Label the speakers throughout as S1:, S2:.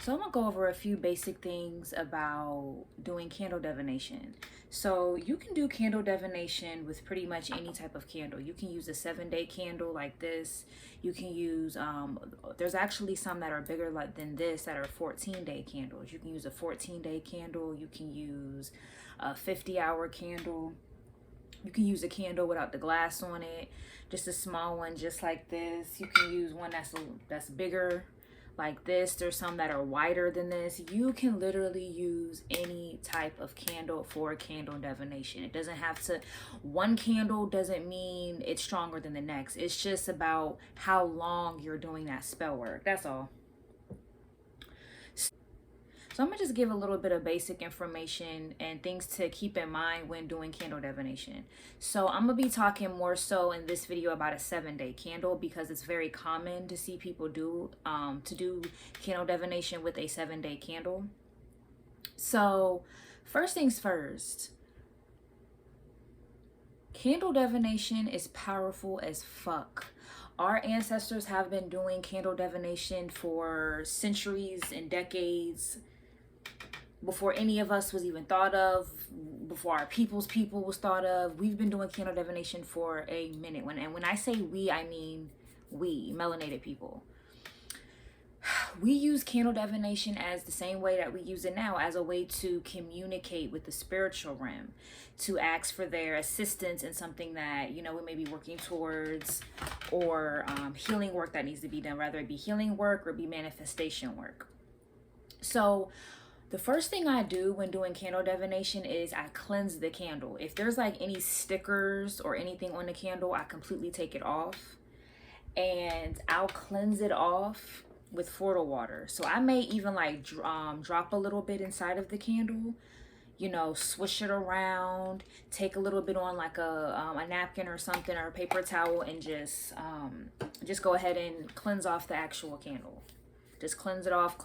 S1: So I'm gonna go over a few basic things about doing candle divination. So you can do candle divination with pretty much any type of candle. You can use a 7-day candle like this. You can use there's actually some that are bigger than this that are 14-day candles. You can use a 14-day candle. You can use a 50-hour candle. You can use a candle without the glass on it, just a small one just like this. You can use one that's bigger like this. There's some that are wider than this. You can literally use any type of candle for candle divination. It doesn't have to, one candle doesn't mean it's stronger than the next. It's just about how long you're doing that spell work. That's all. So I'm gonna just give a little bit of basic information and things to keep in mind when doing candle divination. So I'm gonna be talking more so in this video about a 7-day candle because it's very common to see people do candle divination with a 7-day candle. So first things first, candle divination is powerful as fuck. Our ancestors have been doing candle divination for centuries and decades, before any of us was even thought of, before our people's people was thought of. We've been doing candle divination for a minute. And when I say we, I mean we, melanated people. We use candle divination as the same way that we use it now, as a way to communicate with the spiritual realm, to ask for their assistance in something that, you know, we may be working towards, or healing work that needs to be done, whether it be healing work or be manifestation work. So the first thing I do when doing candle divination is I cleanse the candle. If there's like any stickers or anything on the candle, I completely take it off, and I'll cleanse it off with Florida water. So I may even like drop a little bit inside of the candle, you know, swish it around, take a little bit on like a napkin or something, or a paper towel, and just go ahead and cleanse off the actual candle. Just cleanse it off,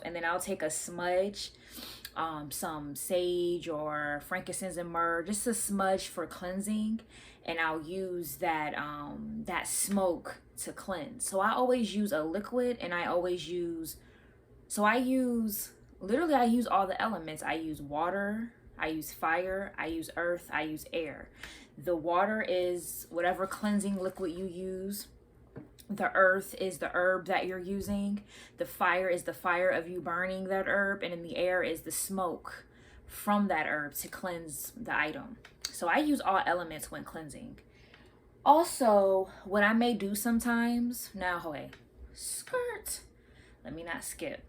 S1: and then I'll take a smudge, some sage or frankincense and myrrh, just a smudge for cleansing, and I'll use that that smoke to cleanse. So I always use a liquid, and I use all the elements. I use water, I use fire, I use earth, I use air. The water is whatever cleansing liquid you use. The earth is the herb that you're using. The fire is the fire of you burning that herb. And then the air is the smoke from that herb to cleanse the item. So I use all elements when cleansing. Also, what I may do sometimes, now, hey, skirt, let me not skip.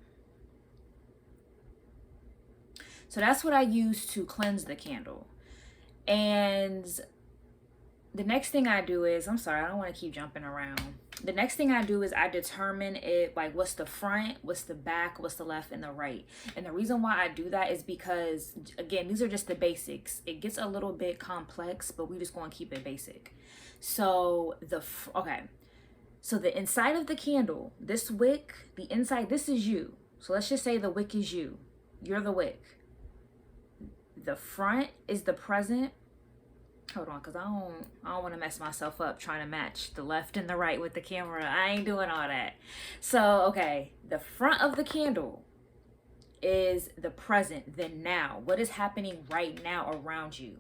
S1: So that's what I use to cleanse the candle. And the next thing I do is, I'm sorry, I don't want to keep jumping around. The next thing I do is I determine it, like what's the front, what's the back, what's the left, and the right. And the reason why I do that is because, again, these are just the basics. It gets a little bit complex, but we just going to keep it basic. So so the inside of the candle, this wick, the inside, this is you. So let's just say the wick is you. You're the wick. The front is the present. Hold on, because I don't want to mess myself up trying to match the left and the right with the camera. I ain't doing all that. So, okay, the front of the candle is the present, the now. What is happening right now around you?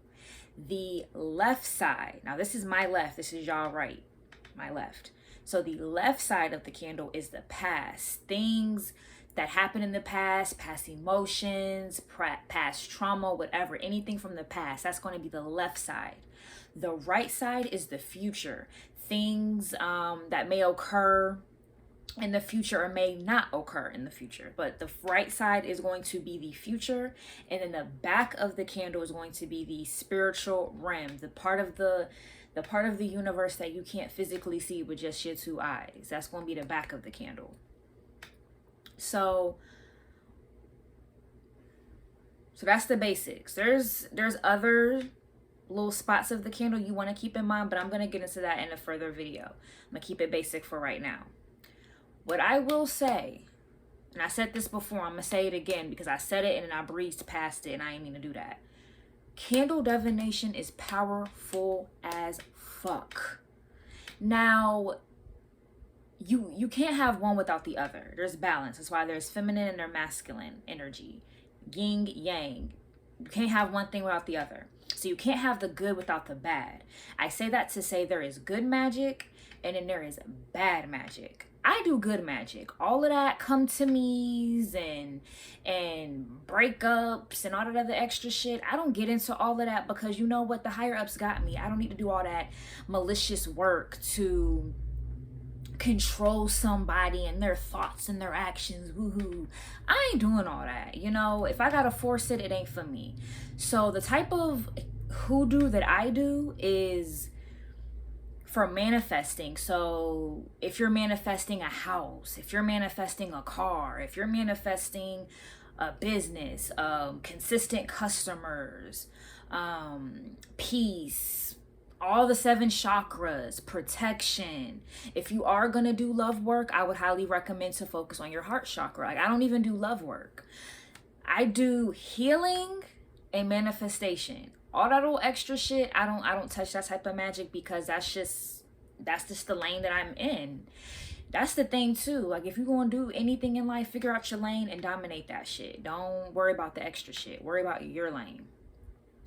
S1: The left side, now this is my left, this is y'all right, my left. So the left side of the candle is the past. Things that happened in the past emotions, past trauma, whatever, anything from the past, that's going to be the left side. The right side is the future. Things that may occur in the future or may not occur in the future. But the right side is going to be the future. And then the back of the candle is going to be the spiritual realm, the part of the universe that you can't physically see with just your two eyes. That's going to be the back of the candle. So that's the basics. There's other little spots of the candle you want to keep in mind, but I'm going to get into that in a further video. I'm going to keep it basic for right now. What I will say, and I said this before, I'm going to say it again because I said it and then I breezed past it and I didn't mean to do that. Candle divination is powerful as fuck. Now, you can't have one without the other. There's balance. That's why there's feminine and there's masculine energy, yin yang. You can't have one thing without the other. So you can't have the good without the bad. I say that to say there is good magic and then there is bad magic. I do good magic. All of that come to me's and breakups and all that other extra shit. I don't get into all of that because you know what? The higher ups got me. I don't need to do all that malicious work to control somebody and their thoughts and their actions. Woohoo. I ain't doing all that. You know, if I gotta force it, it ain't for me. So the type of hoodoo that I do is for manifesting. So if you're manifesting a house, if you're manifesting a car, if you're manifesting a business, consistent customers, peace, all the 7 chakras, protection. If you are going to do love work, I would highly recommend to focus on your heart chakra. Like, I don't even do love work. I do healing and manifestation. All that little extra shit, I don't touch that type of magic because that's just the lane that I'm in. That's the thing too. Like, if you're going to do anything in life, figure out your lane and dominate that shit. Don't worry about the extra shit. Worry about your lane.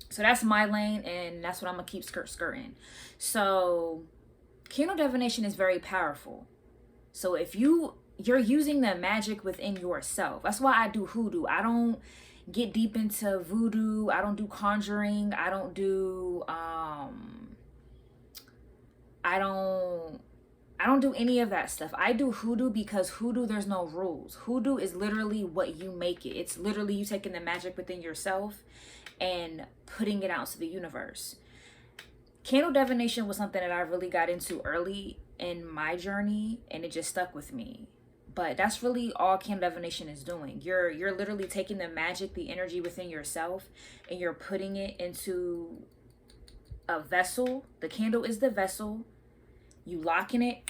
S1: So that's my lane, and that's what I'm gonna keep skirting. So candle divination is very powerful. So if you're using the magic within yourself, that's why I do hoodoo. I don't get deep into voodoo. I don't do conjuring. I don't do any of that stuff. I do hoodoo because hoodoo, there's no rules. Hoodoo is literally what you make it. It's literally you taking the magic within yourself and putting it out to the universe. Candle divination was something that I really got into early in my journey, and it just stuck with me. But that's really all candle divination is doing. You're literally taking the magic, the energy within yourself, and you're putting it into a vessel. The candle is the vessel. You locking it,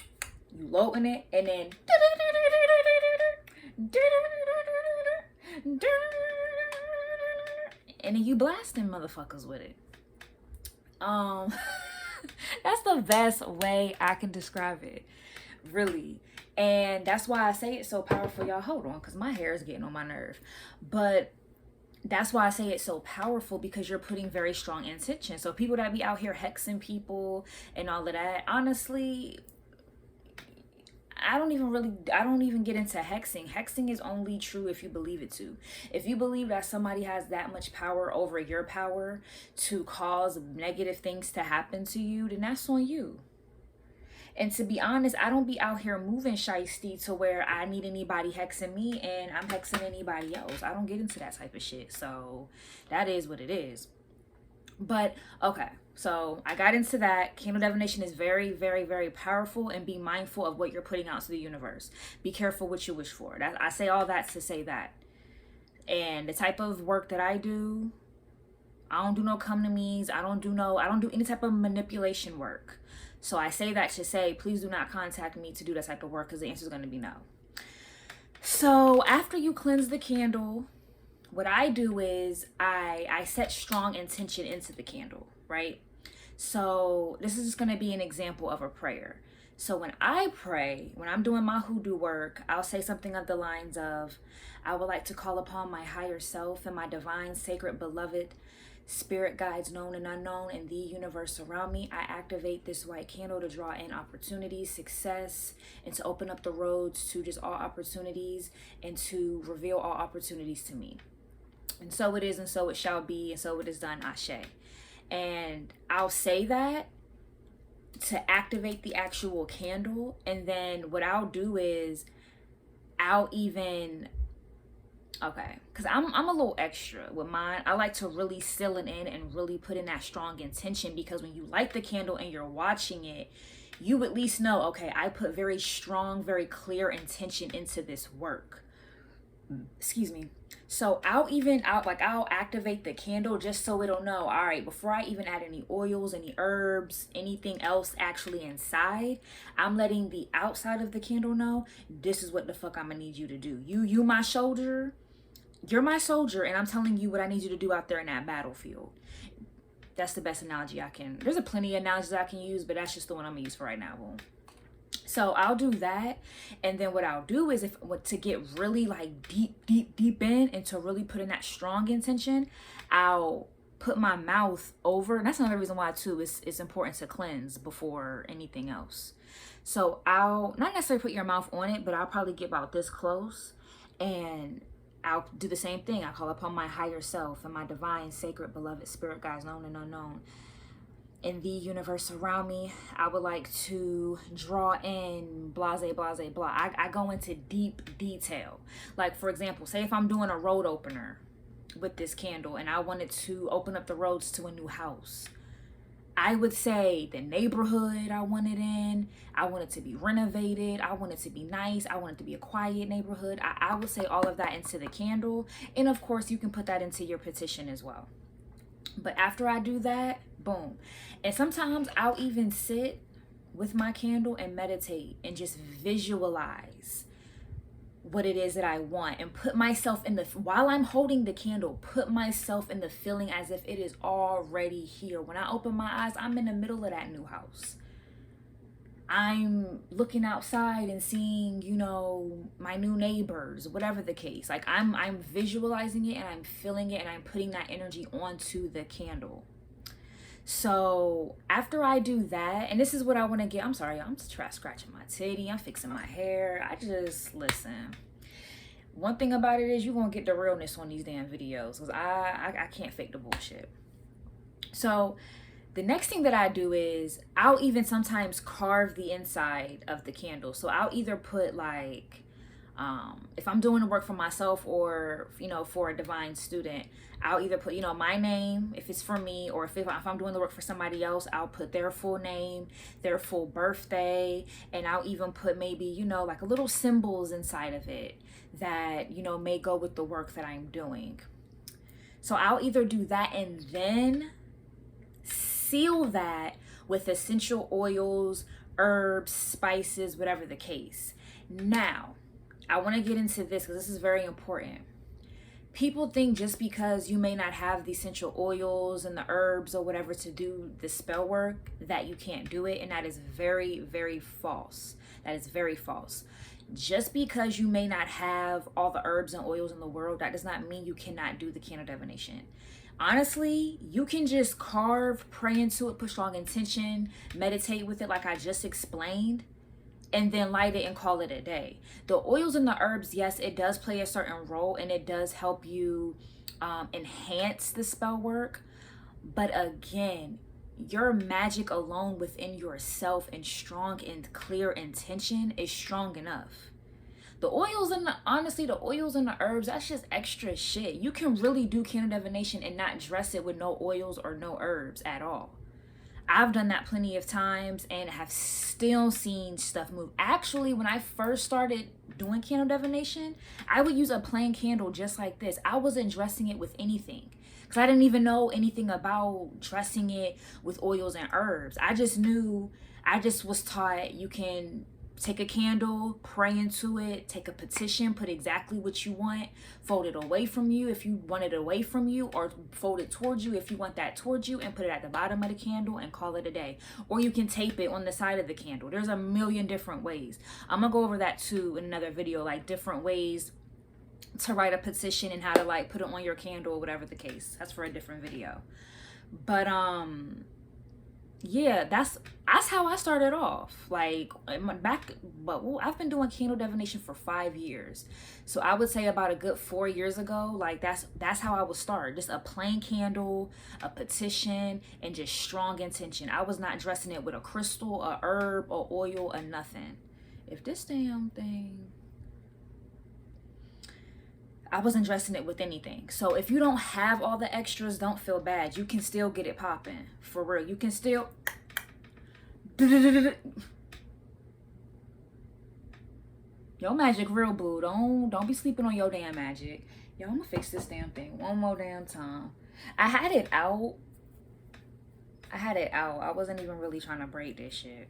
S1: you loading it, and then and then you blasting motherfuckers with it. That's the best way I can describe it, really. And that's why I say it's so powerful. Y'all hold on, because my hair is getting on my nerve. But that's why I say it's so powerful, because you're putting very strong intention. So people that be out here hexing people and all of that, honestly, I don't even get into hexing. Hexing is only true if you believe it to. If you believe that somebody has that much power over your power to cause negative things to happen to you, then that's on you. And to be honest, I don't be out here moving shiesty to where I need anybody hexing me and I'm hexing anybody else. I don't get into that type of shit. So that is what it is. But okay, so I got into that. Candle divination is very, very, very powerful, and be mindful of what you're putting out to the universe. Be careful what you wish for. I say all that to say that. And the type of work that I do, I don't do no come to me's. I don't do any type of manipulation work. So I say that to say, please do not contact me to do that type of work, because the answer is going to be no. So after you cleanse the candle, what I do is I set strong intention into the candle, right? So this is just going to be an example of a prayer. So when I pray, when I'm doing my hoodoo work, I'll say something of the lines of, I would like to call upon my higher self and my divine, sacred, beloved spirit guides known and unknown in the universe around me. I activate this white candle to draw in opportunities, success, and to open up the roads to just all opportunities and to reveal all opportunities to me. And so it is, and so it shall be, and so it is done, Ashe. And I'll say that to activate the actual candle. And then what I'll do is okay, because I'm a little extra with mine. I like to really seal it in and really put in that strong intention, because when you light the candle and you're watching it, you at least know, okay, I put very strong, very clear intention into this work. Excuse me. So I'll activate the candle just so it'll know, all right, before I even add any oils, any herbs, anything else actually inside, I'm letting the outside of the candle know, this is what the fuck I'm gonna need you to do. You my soldier, you're my soldier, and I'm telling you what I need you to do out there in that battlefield. That's the best analogy I can. There's a plenty of analogies I can use, but that's just the one I'm gonna use for right now. Boom. So I'll do that, and then what I'll do is, to get really like deep in, and to really put in that strong intention, I'll put my mouth over, and that's another reason why too it's important to cleanse before anything else. So I'll not necessarily put your mouth on it, but I'll probably get about this close, and I'll do the same thing. I call upon my higher self and my divine, sacred, beloved spirit guides, known and unknown, in the universe around me. I would like to draw in blase, blase, blah. I go into deep detail. Like, for example, say if I'm doing a road opener with this candle and I wanted to open up the roads to a new house, I would say the neighborhood I want it in, I want it to be renovated, I want it to be nice, I want it to be a quiet neighborhood. I would say all of that into the candle. And of course, you can put that into your petition as well. But after I do that, boom. And sometimes I'll even sit with my candle and meditate and just visualize what it is that I want, and put myself in the, while I'm holding the candle, put myself in the feeling as if it is already here. When I open my eyes, I'm in the middle of that new house. I'm looking outside and seeing, you know, my new neighbors, whatever the case. Like I'm visualizing it and I'm feeling it, and I'm putting that energy onto the candle. So after I do that, and this is what I want to get, I'm sorry, I'm just scratching my titty, I'm fixing my hair. I just, listen. One thing about it is you're going to get the realness on these damn videos, because I can't fake the bullshit. So the next thing that I do is I'll even sometimes carve the inside of the candle. So I'll either put like, if I'm doing the work for myself, or, you know, for a divine student, I'll either put, you know, my name if it's for me, or if I'm doing the work for somebody else, I'll put their full name, their full birthday, and I'll even put maybe, you know, like a little symbols inside of it that, you know, may go with the work that I'm doing. So I'll either do that and then seal that with essential oils, herbs, spices, whatever the case. Now, I want to get into this because this is very important. People think just because you may not have the essential oils and the herbs or whatever to do the spell work, that you can't do it. And that is very, very false. That is very false. Just because you may not have all the herbs and oils in the world, that does not mean you cannot do the candle divination. Honestly, you can just carve, pray into it, put strong intention, meditate with it like I just explained, and then light it and call it a day. The oils and the herbs, yes, it does play a certain role, and it does help you enhance the spell work. But again, your magic alone within yourself and strong and clear intention is strong enough. The oils and the oils and the herbs, that's just extra shit. You can really do candle divination and not dress it with no oils or no herbs at all. I've done that plenty of times and have still seen stuff move. Actually, when I first started doing candle divination, I would use a plain candle just like this. I wasn't dressing it with anything because I didn't even know anything about dressing it with oils and herbs. I just was taught you can take a candle, pray into it, take a petition, put exactly what you want, fold it away from you if you want it away from you, or fold it towards you if you want that towards you, and put it at the bottom of the candle and call it a day. Or you can tape it on the side of the candle. There's a million different ways. I'm gonna go over that too in another video, like different ways to write a petition and how to like put it on your candle or whatever the case. That's for a different video. But yeah, that's how I started off. Like I've been doing candle divination for 5 years, so I would say about a good 4 years ago, like that's how I would start. Just a plain candle, a petition, and just strong intention. I was not dressing it with a crystal, a herb, or oil, or nothing. If this damn thing, I wasn't dressing it with anything. So if you don't have all the extras, don't feel bad. You can still get it popping. For real. You can still... Your magic real, boo. Don't be sleeping on your damn magic. Yo, I'm gonna fix this damn thing one more damn time. I had it out. I wasn't even really trying to braid this shit.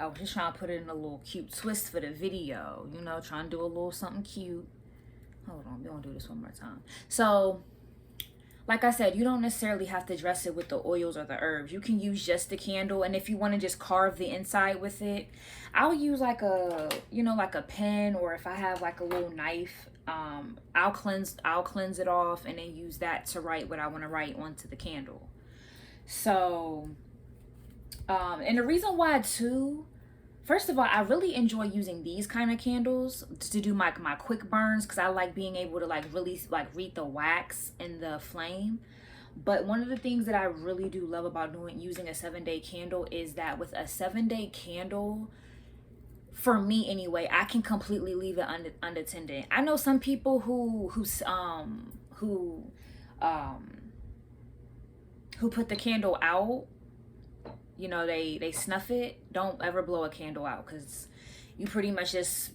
S1: I was just trying to put it in a little cute twist for the video, you know, trying to do a little something cute. Hold on, we're gonna do this one more time. So like I said, you don't necessarily have to dress it with the oils or the herbs. You can use just the candle, and if you want to just carve the inside with it, I'll use like a, you know, like a pen, or if I have like a little knife, I'll cleanse it off and then use that to write what I want to write onto the candle. So, and the reason why too, first of all, I really enjoy using these kind of candles to do my quick burns, because I like being able to like really like read the wax in the flame. But one of the things that I really do love about using a 7-day candle is that with a 7-day candle, for me anyway, I can completely leave it unattended. I know some people um who put the candle out, you know, they snuff it. Don't ever blow a candle out, because you pretty much just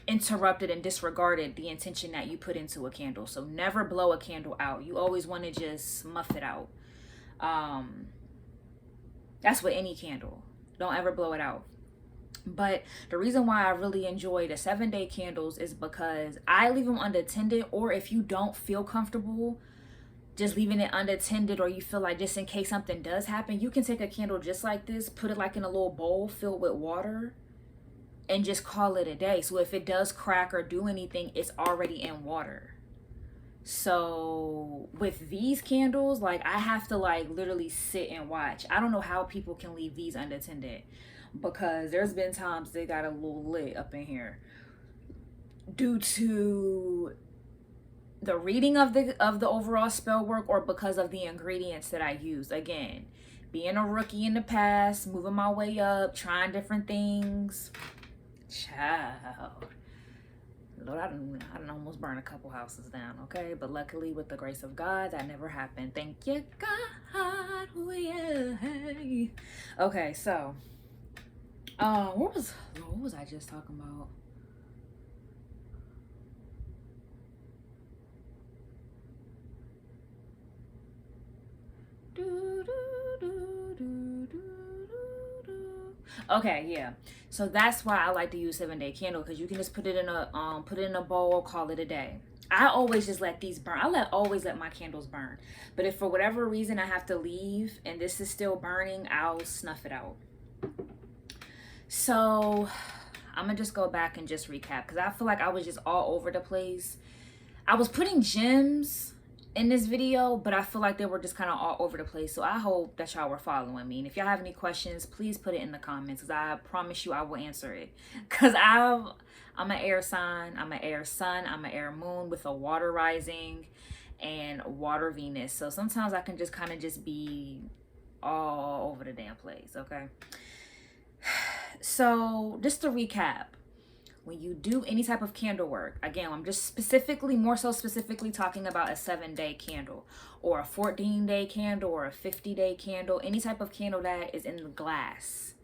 S1: interrupted and disregarded the intention that you put into a candle. So never blow a candle out. You always want to just muff it out. That's with any candle. Don't ever blow it out. But the reason why I really enjoy the 7-day candles is because I leave them unattended, or if you don't feel comfortable just leaving it unattended, or you feel like just in case something does happen, you can take a candle just like this, put it like in a little bowl filled with water, and just call it a day. So if it does crack or do anything, it's already in water. So with these candles, like I have to like literally sit and watch. I don't know how people can leave these unattended, because there's been times they got a little lit up in here due to the reading of the overall spell work, or because of the ingredients that I use. Again, being a rookie in the past, moving my way up, trying different things. Child, Lord, I done almost burn a couple houses down, okay? But luckily, with the grace of God, that never happened. Thank you, God. Oh, yeah. Okay, so, what was I just talking about? Okay, yeah. So that's why I like to use 7-day candle, because you can just put it in a bowl, call it a day. I always just let these burn. Always let my candles burn. But if for whatever reason I have to leave and this is still burning, I'll snuff it out. So I'm gonna just go back and just recap, because I feel like I was just all over the place. I was putting gems in this video, but I feel like they were just kind of all over the place. So I hope that y'all were following me. And if y'all have any questions, please put it in the comments, because I promise you I will answer it. Because I'm an air sign, I'm an air sun, I'm an air moon with a water rising and water Venus. So sometimes I can just kind of just be all over the damn place, okay? So just to recap, when you do any type of candle work, again, I'm just more so specifically talking about a 7-day candle, or a 14-day candle, or a 50-day candle, any type of candle that is in the glass.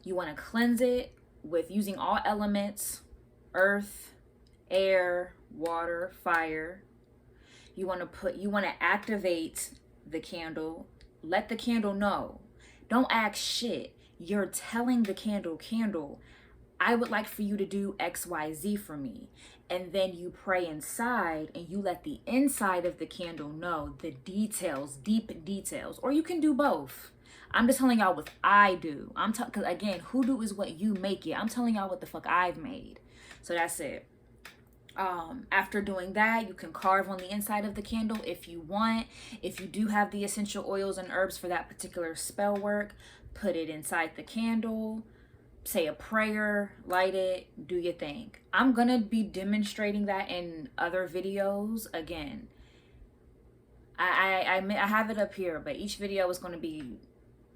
S1: You want to cleanse it with using all elements: earth, air, water, fire. You want to activate the candle. Let the candle know. Don't ask shit. You're telling the candle, I would like for you to do XYZ for me. And then you pray inside, and you let the inside of the candle know the details, deep details. Or you can do both. I'm just telling y'all what I do. Because again, hoodoo is what you make it. I'm telling y'all what the fuck I've made. So that's it. After doing that, you can carve on the inside of the candle if you want. If you do have the essential oils and herbs for that particular spell work, put it inside the candle, say a prayer, light it, do your thing. I'm gonna be demonstrating that in other videos. Again, I have it up here, but each video is gonna be,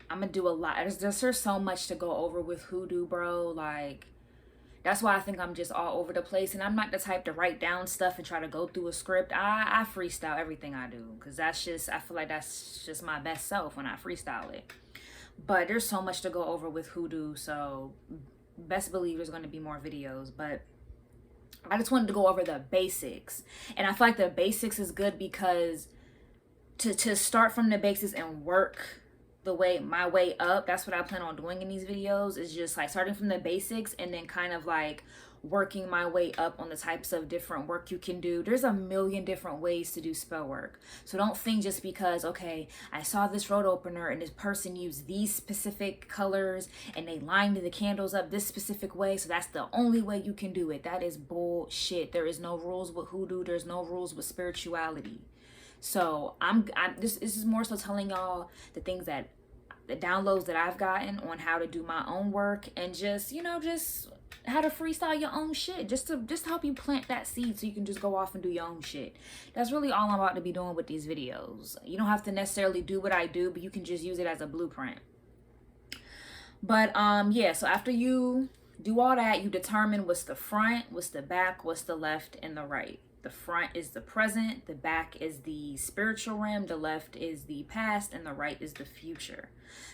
S1: I'm gonna do a lot. There's so much to go over with hoodoo, bro. Like, that's why I think I'm just all over the place, and I'm not the type to write down stuff and try to go through a script. I freestyle everything I do, because I feel like that's just my best self when I freestyle it. But there's so much to go over with hoodoo, so best believe there's going to be more videos. But I just wanted to go over the basics, and I feel like the basics is good, because to start from the basics and work my way up, that's what I plan on doing in these videos, is just like starting from the basics and then kind of like working my way up on the types of different work you can do. There's a million different ways to do spell work. So don't think just because, okay, I saw this road opener and this person used these specific colors and they lined the candles up this specific way, so that's the only way you can do it. That is bullshit. There is no rules with hoodoo. There's no rules with spirituality. So this is more so telling y'all the things that the downloads that I've gotten on how to do my own work, and just, you know, just how to freestyle your own shit, just to help you plant that seed so you can just go off and do your own shit. That's really all I'm about to be doing with these videos. You don't have to necessarily do what I do, but you can just use it as a blueprint. But yeah, so after you do all that, you determine what's the front, what's the back, what's the left, and the right. The front is the present, the back is the spiritual realm, the left is the past, and the right is the future.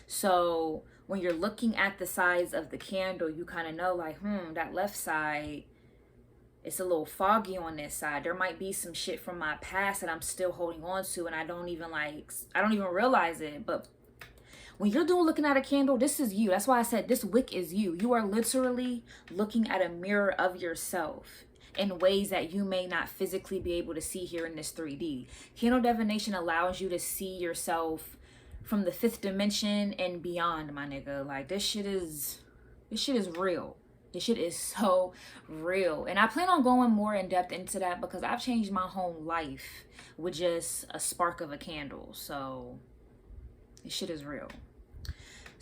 S1: So when you're looking at the sides of the candle, you kind of know like, that left side, it's a little foggy on this side. There might be some shit from my past that I'm still holding on to, and I don't even realize it. But when you're looking at a candle, this is you. That's why I said this wick is you. You are literally looking at a mirror of yourself in ways that you may not physically be able to see here in this 3D. Candle divination allows you to see yourself from the 5th dimension and beyond, my nigga. Like, this shit is real. This shit is so real. And I plan on going more in depth into that because I've changed my whole life with just a spark of a candle. So this shit is real.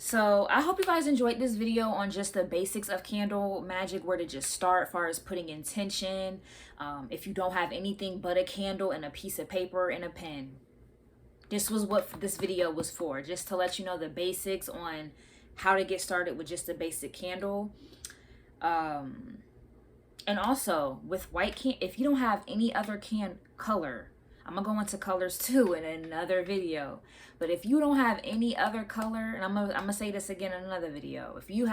S1: So I hope you guys enjoyed this video on just the basics of candle magic, where to just start as far as putting intention. If you don't have anything but a candle and a piece of paper and a pen, this was what this video was for, just to let you know the basics on how to get started with just a basic candle. And also with white if you don't have any other color, I'm gonna go into colors too in another video. But if you don't have any other color, and I'm gonna say this again in another video, if you're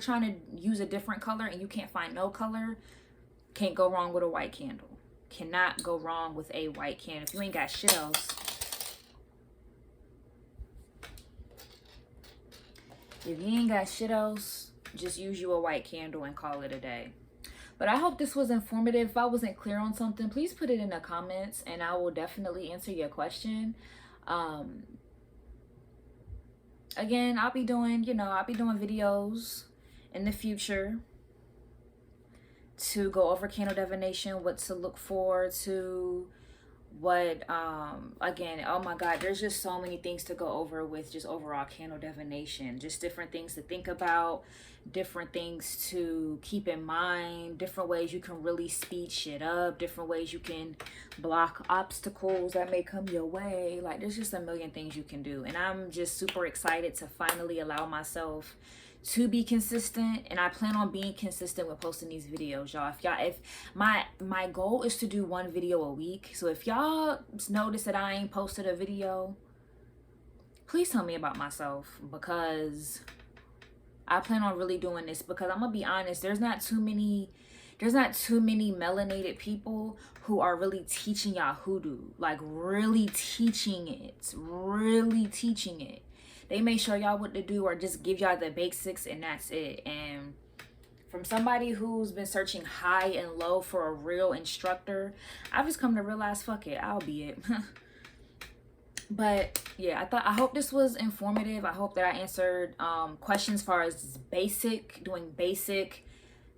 S1: trying to use a different color and you can't find no color, can't go wrong with a white candle. Cannot go wrong with a white candle. If you ain't got shit else, just use you a white candle and call it a day. But I hope this was informative. If I wasn't clear on something, please put it in the comments and I will definitely answer your question. Again, I'll be doing videos in the future to go over candle divination, what to look for, to what again, oh my god, there's just so many things to go over with just overall candle divination. Just different things to think about, different things to keep in mind, different ways you can really speed shit up, different ways you can block obstacles that may come your way. Like, there's just a million things you can do, and I'm just super excited to finally allow myself to be consistent. And I plan on being consistent with posting these videos, y'all. If my goal is to do one video a week, so if y'all notice that I ain't posted a video, please tell me about myself, because I plan on really doing this. Because I'm gonna be honest, there's not too many melanated people who are really teaching y'all hoodoo, like really teaching it. They may show y'all what to do or just give y'all the basics, and that's it. And from somebody who's been searching high and low for a real instructor, I've just come to realize, fuck it, I'll be it. But yeah, I hope this was informative. I hope that I answered questions as far as doing basic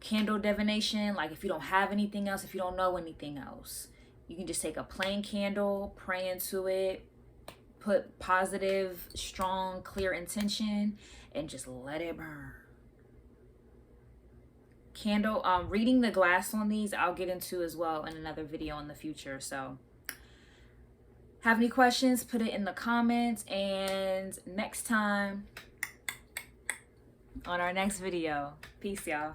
S1: candle divination. Like, if you don't have anything else, if you don't know anything else, you can just take a plain candle, pray into it, put positive, strong, clear intention, and just let it burn. Candle, reading the glass on these, I'll get into as well in another video in the future. So have any questions, put it in the comments, and next time on our next video. Peace, y'all.